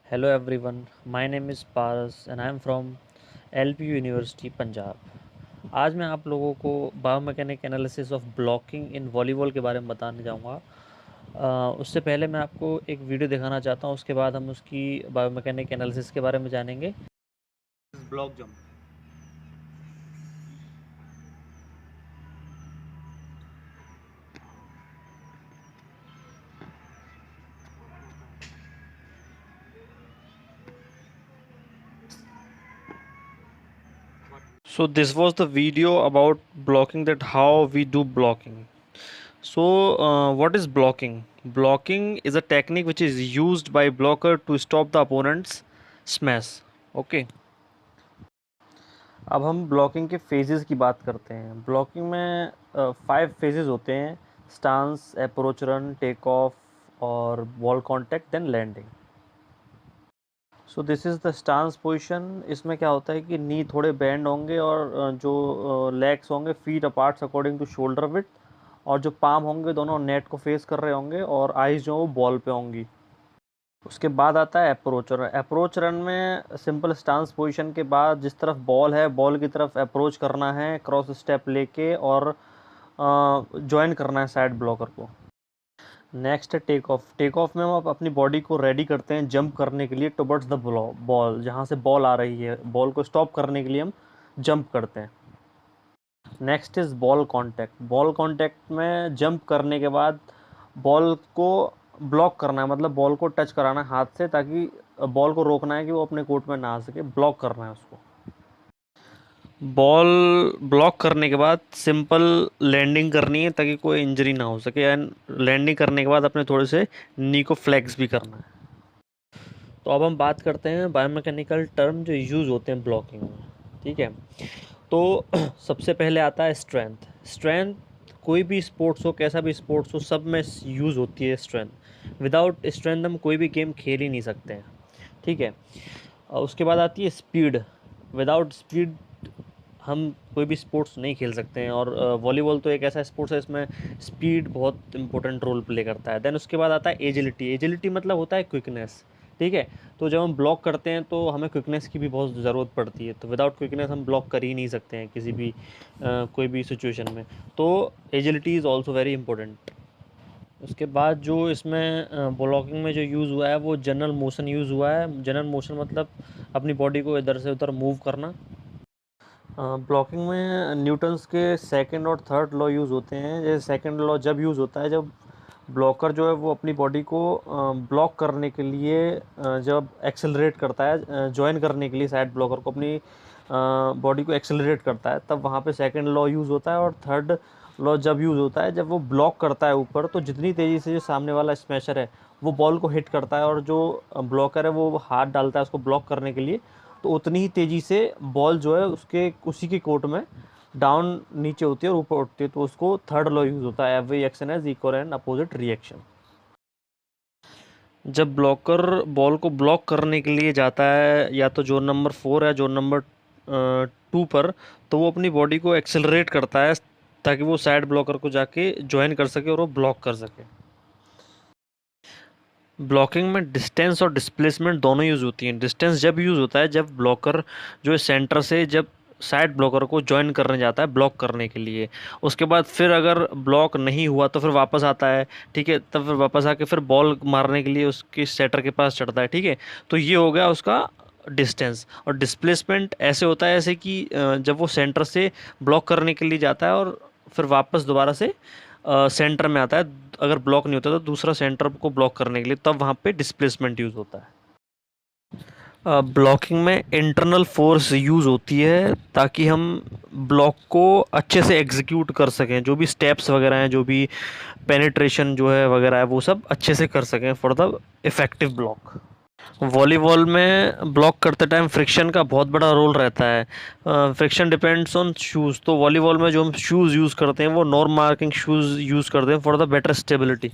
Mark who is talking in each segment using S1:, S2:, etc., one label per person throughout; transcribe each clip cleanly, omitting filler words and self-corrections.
S1: Hello everyone, my name is Paras and I am from LP university Punjab. आज मैं आप लोगों को biomechanic analysis of blocking in volleyball के बारे में बताने जाऊंगा। उससे पहले मैं आपको एक वीडियो दिखाना चाहता हूं, उसके बाद हम उसकी बायोमैकेनिक एनालिसिस के बारे में जानेंगे। Block jump. So this was the video about blocking, that how we do blocking. So what is blocking? Blocking is a technique which is used by blocker to stop the opponent's smash. Okay. अब हम blocking के phases की बात करते हैं। Blocking में 5 phases होते हैं: stance, approach, run, take off और ball contact, then landing. So this is the stance position. इसमें क्या होता है कि नी थोड़े बैंड होंगे और जो लेग्स होंगे feet aparts according to shoulder width, और जो पाम होंगे दोनों नेट को फेस कर रहे होंगे और आइज जो वो बॉल पे होंगी। उसके बाद आता है अप्रोच रन। अप्रोच रन में सिंपल स्टांस पोजीशन के बाद जिस तरफ बॉल है, बॉल की तरफ अप्रोच करना है क्रॉस स्टेप लेके, और ज्वाइन करना है साइड ब्लॉकर को। नेक्स्ट है टेक ऑफ। टेक ऑफ में हम अपनी बॉडी को रेडी करते हैं जंप करने के लिए टुवर्ड्स द बॉल। जहाँ से बॉल आ रही है, बॉल को स्टॉप करने के लिए हम जंप करते हैं। Next is ball contact. Ball contact में जंप करने के बाद बॉल को ब्लॉक करना है, मतलब बॉल को टच कराना है हाथ से, ताकि बॉल को रोकना है कि वो अपने कोर्ट में ना आ सके, ब्लॉक करना है उसको। बॉल ब्लॉक करने के बाद सिंपल लैंडिंग करनी है ताकि कोई इंजरी ना हो सके, एंड लैंडिंग करने के बाद अपने थोड़े से नी को फ्लेक्स भी करना है। तो अब हम बात करते हैं बायोमैकेनिकल टर्म जो यूज़ होते हैं ब्लॉकिंग में। ठीक है, तो सबसे पहले आता है स्ट्रेंथ। स्ट्रेंथ कोई भी स्पोर्ट्स हो, कैसा भी स्पोर्ट्स हो, सब में यूज़ होती है स्ट्रेंथ। विदाउट स्ट्रेंथ हम कोई भी गेम खेल ही नहीं सकते हैं। ठीक है, उसके बाद आती है स्पीड। विदाउट स्पीड हम कोई भी स्पोर्ट्स नहीं खेल सकते हैं, और वॉलीबॉल तो एक ऐसा स्पोर्ट्स है इसमें स्पीड बहुत इंपॉर्टेंट रोल प्ले करता है। देन उसके बाद आता है एजिलिटी। एजिलिटी मतलब होता है क्विकनेस। ठीक है, तो जब हम ब्लॉक करते हैं तो हमें क्विकनेस की भी बहुत ज़रूरत पड़ती है, तो विदाउट क्विकनेस हम ब्लॉक कर ही नहीं सकते हैं किसी भी कोई भी सिचुएशन में। तो agility is also very important. उसके बाद जो इसमें ब्लॉकिंग में जो यूज़ हुआ है वो जनरल मोशन यूज़ हुआ है। जनरल मोशन मतलब अपनी बॉडी को इधर से उधर मूव करना। ब्लॉकिंग में न्यूटन्स के सेकंड और थर्ड लॉ यूज़ होते हैं। जैसे सेकंड लॉ जब यूज़ होता है जब ब्लॉकर जो है वो अपनी बॉडी को ब्लॉक करने के लिए जब एक्सेलरेट करता है, ज्वाइन करने के लिए साइड ब्लॉकर को अपनी बॉडी को एक्सेलरेट करता है, तब वहाँ पे सेकंड लॉ यूज़ होता है। और थर्ड लॉ जब यूज़ होता है जब वो ब्लॉक करता है ऊपर, तो जितनी तेज़ी से जो सामने वाला स्मैशर है वो बॉल को हिट करता है और जो ब्लॉकर है वो हाथ डालता है उसको ब्लॉक करने के लिए, तो उतनी ही तेज़ी से बॉल जो है उसके उसी के कोर्ट में डाउन नीचे होती है और ऊपर उठती है। तो उसको थर्ड लॉ यूज़ होता है, every action has equal and opposite reaction. जब ब्लॉकर बॉल को ब्लॉक करने के लिए जाता है या तो जोन नंबर 4 या जोन नंबर 2 पर, तो वो अपनी बॉडी को एक्सेलरेट करता है ताकि वो साइड ब्लॉकर को जाके ज्वाइन कर सके और वो ब्लॉक कर सके। ब्लॉकिंग में डिस्टेंस और डिस्प्लेसमेंट दोनों यूज़ होती हैं। डिस्टेंस जब यूज़ होता है जब ब्लॉकर जो है सेंटर से जब साइड ब्लॉकर को ज्वाइन करने जाता है ब्लॉक करने के लिए। उसके बाद फिर अगर ब्लॉक नहीं हुआ तो फिर वापस आता है। ठीक है, तब फिर वापस आके फिर बॉल मारने के लिए उसके सेटर के पास चढ़ता है। ठीक है, तो ये हो गया उसका डिस्टेंस। और डिस्प्लेसमेंट ऐसे होता है जैसे कि जब वो सेंटर से ब्लॉक करने के लिए जाता है और फिर वापस दोबारा से सेंटर में आता है, अगर ब्लॉक नहीं होता तो दूसरा सेंटर को ब्लॉक करने के लिए, तब वहाँ पे डिस्प्लेसमेंट यूज़ होता है। ब्लॉकिंग में इंटरनल फोर्स यूज़ होती है ताकि हम ब्लॉक को अच्छे से एग्जीक्यूट कर सकें, जो भी स्टेप्स वगैरह हैं, जो भी पेनिट्रेशन जो है वगैरह है, वो सब अच्छे से कर सकें for the effective block. Volleyball में ब्लॉक करते टाइम फ्रिक्शन का बहुत बड़ा रोल रहता है। Friction depends on shoes. तो वॉलीबॉल में जो हम शूज़ यूज़ करते हैं वो नॉर्म मार्किंग शूज़ यूज़ करते हैं for the better stability.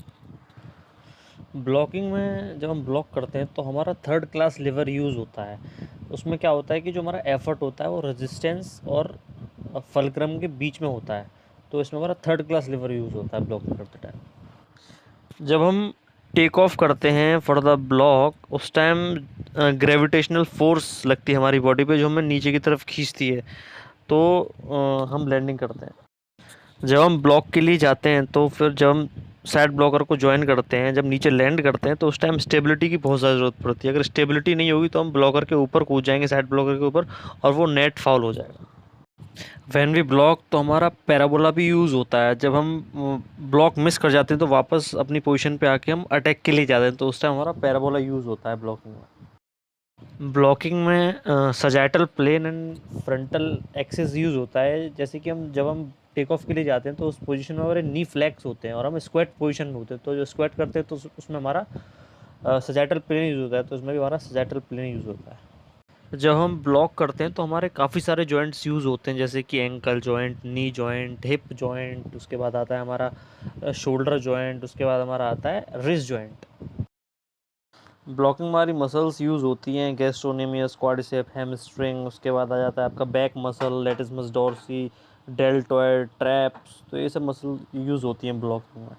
S1: Blocking में जब हम ब्लॉक करते हैं तो हमारा थर्ड क्लास लिवर यूज़ होता है। उसमें क्या होता है कि जो हमारा एफर्ट होता है वो रेजिस्टेंस और फलक्रम के बीच में होता है, तो इसमें हमारा थर्ड क्लास लिवर यूज़ होता है ब्लॉकिंग करते टाइम। जब हम टेक ऑफ करते हैं फॉर द ब्लॉक, उस टाइम ग्रेविटेशनल फोर्स लगती है हमारी बॉडी पे जो हमें नीचे की तरफ खींचती है, तो हम लैंडिंग करते हैं। जब हम ब्लॉक के लिए जाते हैं तो फिर जब हम साइड ब्लॉकर को ज्वाइन करते हैं, जब नीचे लैंड करते हैं तो उस टाइम स्टेबिलिटी की बहुत ज़्यादा ज़रूरत पड़ती है। अगर स्टेबिलिटी नहीं होगी तो हम ब्लॉकर के ऊपर कूद जाएंगे, साइड ब्लॉकर के ऊपर, और वो नेट फाउल हो जाएगा। व्हेन वी ब्लॉक तो हमारा पैराबोला भी यूज़ होता है। जब हम ब्लॉक मिस कर जाते हैं तो वापस अपनी पोजीशन पे आके हम अटैक के लिए जाते हैं, तो उस टाइम हमारा पैराबोला यूज़ होता है ब्लॉकिंग में। ब्लॉकिंग में sagittal plane and frontal axis use होता है। जैसे कि हम जब हम टेक ऑफ के लिए जाते हैं तो उस पोजीशन में हमारे नी फ्लैक्स होते हैं और हम स्क्वाट पोजीशन में होते हैं, तो जो स्क्वाट करते हैं तो उसमें हमारा सजैटल प्लेन यूज़ होता है, तो उसमें भी हमारा सजैटल प्लेन यूज़ होता है। जब हम ब्लॉक करते हैं तो हमारे काफ़ी सारे जॉइंट्स यूज़ होते हैं, जैसे कि ankle joint, knee joint, hip joint, उसके बाद आता है हमारा शोल्डर जॉइंट, उसके बाद हमारा आता है रिस्ट जॉइंट। ब्लॉकिंग में हमारी मसल्स यूज़ होती हैं, गैस्ट्रोनेमियस, क्वाड्रिसेप, हैमस्ट्रिंग, उसके बाद आ जाता है आपका back muscle, latissimus dorsi, deltoid, traps, तो ये सब मसल यूज़ होती हैं ब्लॉकिंग में।